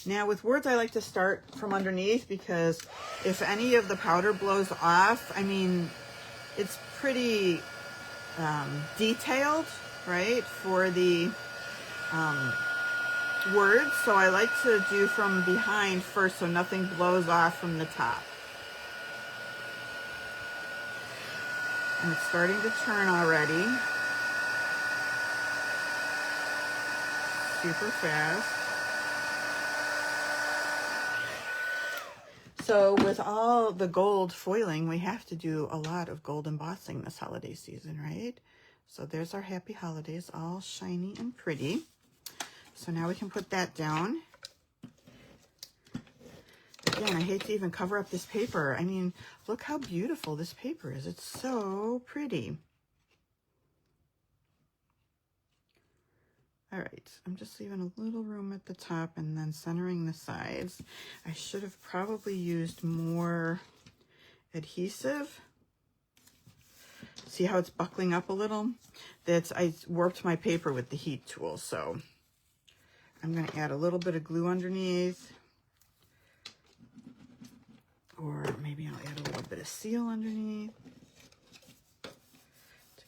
Now with words, I like to start from underneath, because if any of the powder blows off, I mean, it's pretty detailed, right, for the words, so I like to do from behind first so nothing blows off from the top. And it's starting to turn already. Super fast. So with all the gold foiling, we have to do a lot of gold embossing this holiday season, right? So there's our happy holidays, all shiny and pretty. So now we can put that down. Again, I hate to even cover up this paper. I mean, look how beautiful this paper is. It's so pretty. All right, I'm just leaving a little room at the top and then centering the sides. I should have probably used more adhesive. See how it's buckling up a little? I warped my paper with the heat tool, so I'm going to add a little bit of glue underneath. Or maybe I'll add a little bit of seal underneath to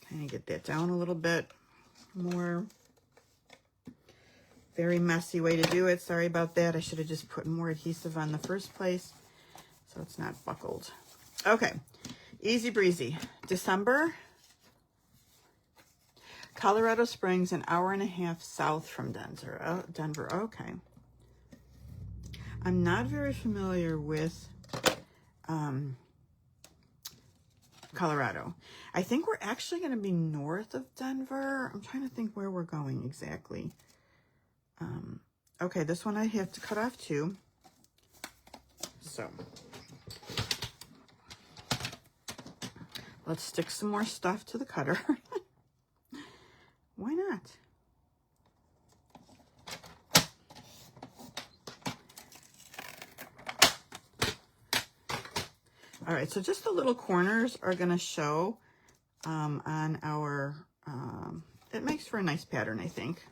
kind of get that down a little bit more. Very messy way to do it. Sorry about that. I should have just put more adhesive on the first place so it's not buckled. Okay, easy breezy. December, Colorado Springs, an hour and a half south from Denver. Okay. I'm not very familiar with Colorado. I think we're actually going to be north of Denver. I'm trying to think where we're going exactly. Okay, this one I have to cut off too. So let's stick some more stuff to the cutter. Why not? All right, so just the little corners are going to show on our, it makes for a nice pattern, I think.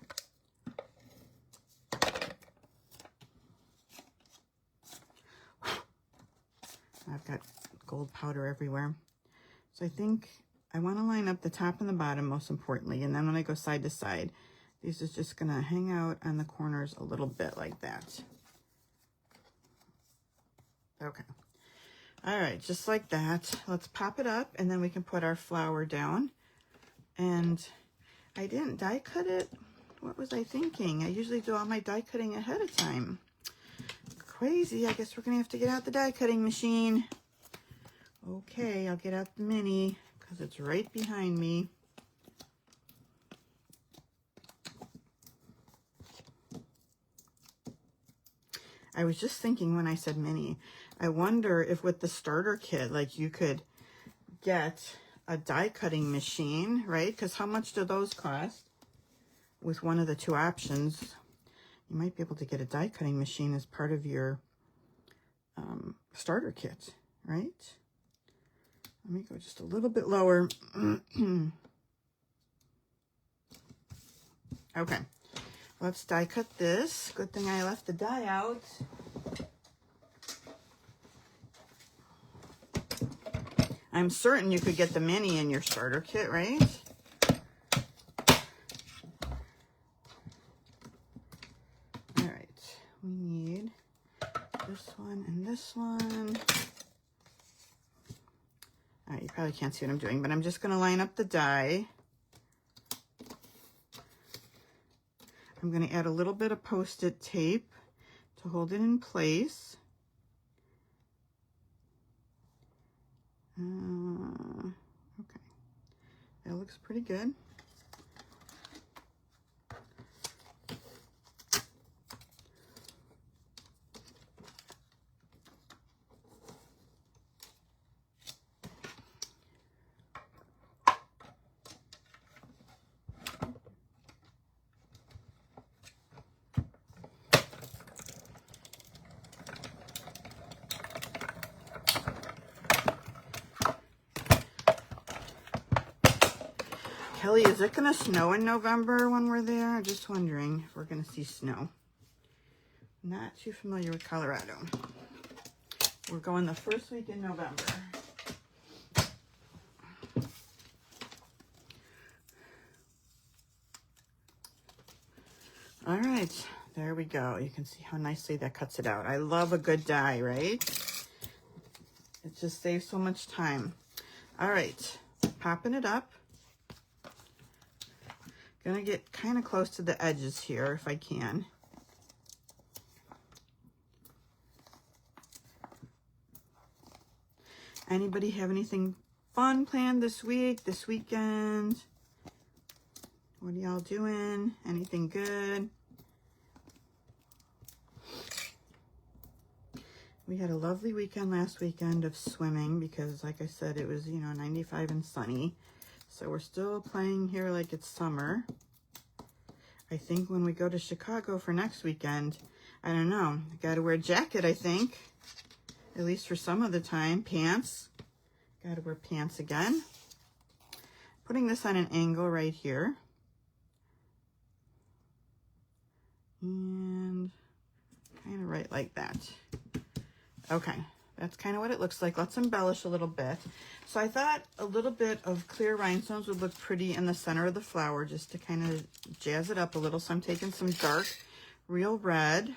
I've got gold powder everywhere. So I think I want to line up the top and the bottom most importantly. And then when I go side to side, these is just going to hang out on the corners a little bit like that. Okay. All right, just like that. Let's pop it up and then we can put our flower down. And I didn't die cut it. What was I thinking? I usually do all my die cutting ahead of time. Crazy. I guess we're gonna have to get out the die cutting machine. Okay, I'll get out the mini because it's right behind me. I was just thinking when I said mini, I wonder if with the starter kit, like you could get a die cutting machine, right? Because how much do those cost? With one of the two options, you might be able to get a die cutting machine as part of your starter kit, right? Let me go just a little bit lower. Okay, let's die cut this. Good thing I left the die out. I'm certain you could get the mini in your starter kit, right? All right, we need this one and this one. All right, you probably can't see what I'm doing, but I'm just gonna line up the die. I'm gonna add a little bit of Post-it tape to hold it in place. Okay, that looks pretty good. Kelly, is it going to snow in November when we're there? I'm just wondering if we're going to see snow. Not too familiar with Colorado. We're going the first week in November. All right, there we go. You can see how nicely that cuts it out. I love a good die, right? It just saves so much time. All right, popping it up. Gonna get kind of close to the edges here if I can. Anybody have anything fun planned this week, this weekend? What are y'all doing? Anything good? We had a lovely weekend last weekend of swimming because, like I said, it was, 95 and sunny. So we're still playing here like it's summer. I think when we go to Chicago for next weekend, I don't know, I got to wear a jacket, I think, at least for some of the time. Pants, got to wear pants again. Putting this on an angle right here. And kind of right like that. Okay, that's kind of what it looks like. Let's embellish a little bit. So I thought a little bit of clear rhinestones would look pretty in the center of the flower just to kind of jazz it up a little. So I'm taking some dark real red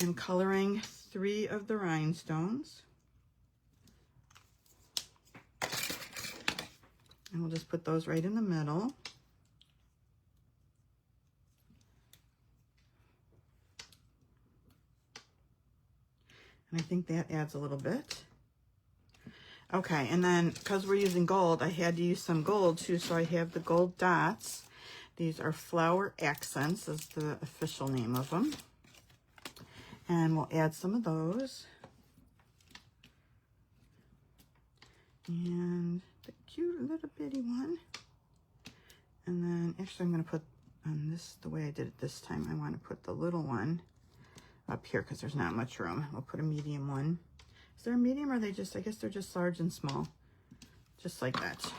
and coloring 3 of the rhinestones. And we'll just put those right in the middle. And I think that adds a little bit. Okay, and then because we're using gold, I had to use some gold too, so I have the gold dots. These are flower accents, is the official name of them. And we'll add some of those. And the cute little bitty one. And then, actually I'm going to put on this, the way I did it this time, I want to put the little one up here because there's not much room. We'll put a medium one. Is there a medium or are they just, I guess they're just large and small. Just like that.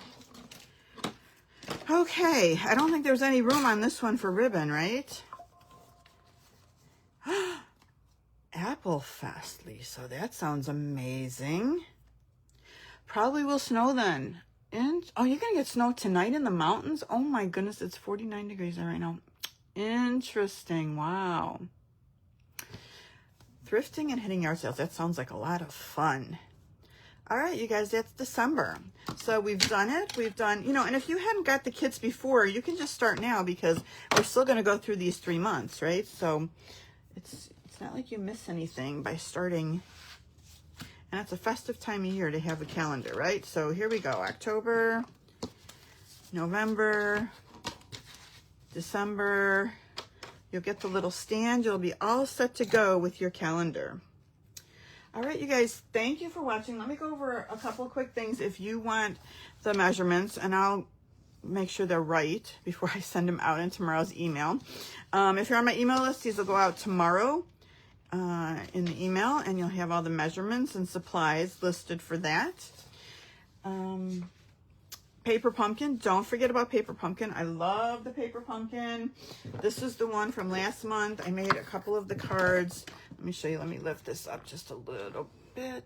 Okay, I don't think there's any room on this one for ribbon, right? Apple Fest, Lisa. That sounds amazing. Probably will snow then. And, oh, you're going to get snow tonight in the mountains? Oh my goodness, it's 49 degrees there right now. Interesting, wow. Thrifting and hitting yard sales. That sounds like a lot of fun. All right, you guys, that's December. So we've done it. We've done, and if you hadn't got the kits before, you can just start now because we're still going to go through these 3 months, right? So it's not like you miss anything by starting. And it's a festive time of year to have a calendar, right? So here we go. October, November, December. You'll get the little stand. You'll be all set to go with your calendar. All right, you guys, thank you for watching. Let me go over a couple quick things if you want the measurements, and I'll make sure they're right before I send them out in tomorrow's email. If you're on my email list, these will go out tomorrow in the email, and you'll have all the measurements and supplies listed for that. Paper pumpkin. Don't forget about paper pumpkin. I love the paper pumpkin. This is the one from last month. I made a couple of the cards. Let me show you. Let me lift this up just a little bit.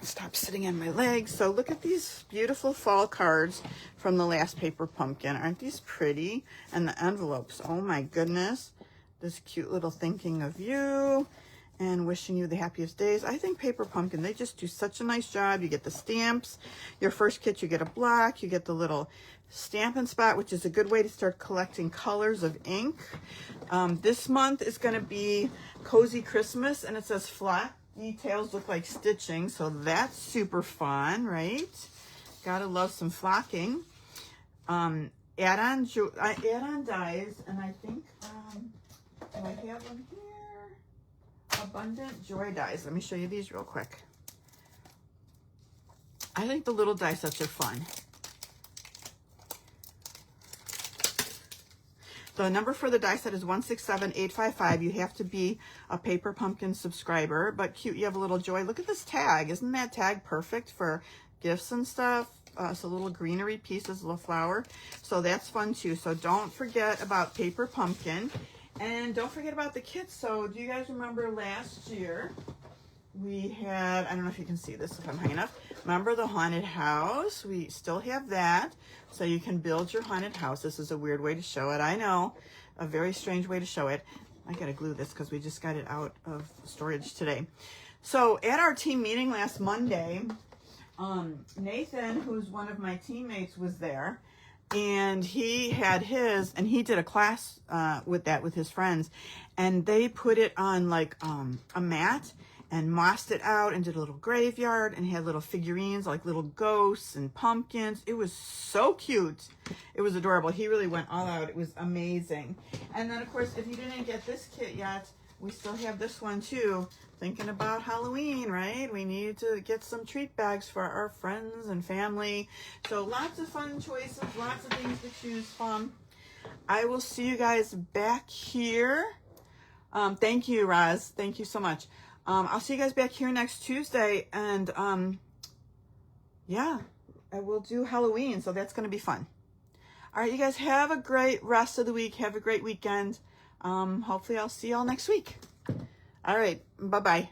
Stop sitting on my legs. So look at these beautiful fall cards from the last paper pumpkin. Aren't these pretty? And the envelopes. Oh my goodness. This cute little thinking of you and wishing you the happiest days. I think paper pumpkin, they just do such a nice job. You get the stamps. Your first kit, you get a block. You get the little Stampin' Spot, which is a good way to start collecting colors of ink. This month is going to be Cozy Christmas, and it says flat details look like stitching, so that's super fun, right? Gotta love some flocking. Add-on dies, and I think, do I have them here? Abundant Joy dies. Let me show you these real quick. I think the little die sets are fun. The number for the die set is 167855. You have to be a Paper Pumpkin subscriber, but cute. You have a little joy. Look at this tag. Isn't that tag perfect for gifts and stuff? It's a little greenery piece, this little flower. So that's fun too. So don't forget about Paper Pumpkin. And don't forget about the kits. So do you guys remember last year we had, I don't know if you can see this if I'm high enough. Remember the haunted house? We still have that. So you can build your haunted house. This is a weird way to show it. I know, a very strange way to show it. I gotta glue this because we just got it out of storage today. So at our team meeting last Monday, Nathan, who's one of my teammates, was there. And he had his, and he did a class with his friends, and they put it on like a mat, and mossed it out and did a little graveyard and had little figurines like little ghosts and pumpkins. It was so cute. It was adorable. He really went all out. It was amazing. And then, of course, if you didn't get this kit yet, we still have this one too. Thinking about Halloween, right? We need to get some treat bags for our friends and family. So lots of fun choices, lots of things to choose from. I will see you guys back here. Thank you, Roz. Thank you so much. I'll see you guys back here next Tuesday. And yeah, I will do Halloween. So that's going to be fun. All right, you guys have a great rest of the week. Have a great weekend. Hopefully I'll see y'all next week. All right. Bye-bye.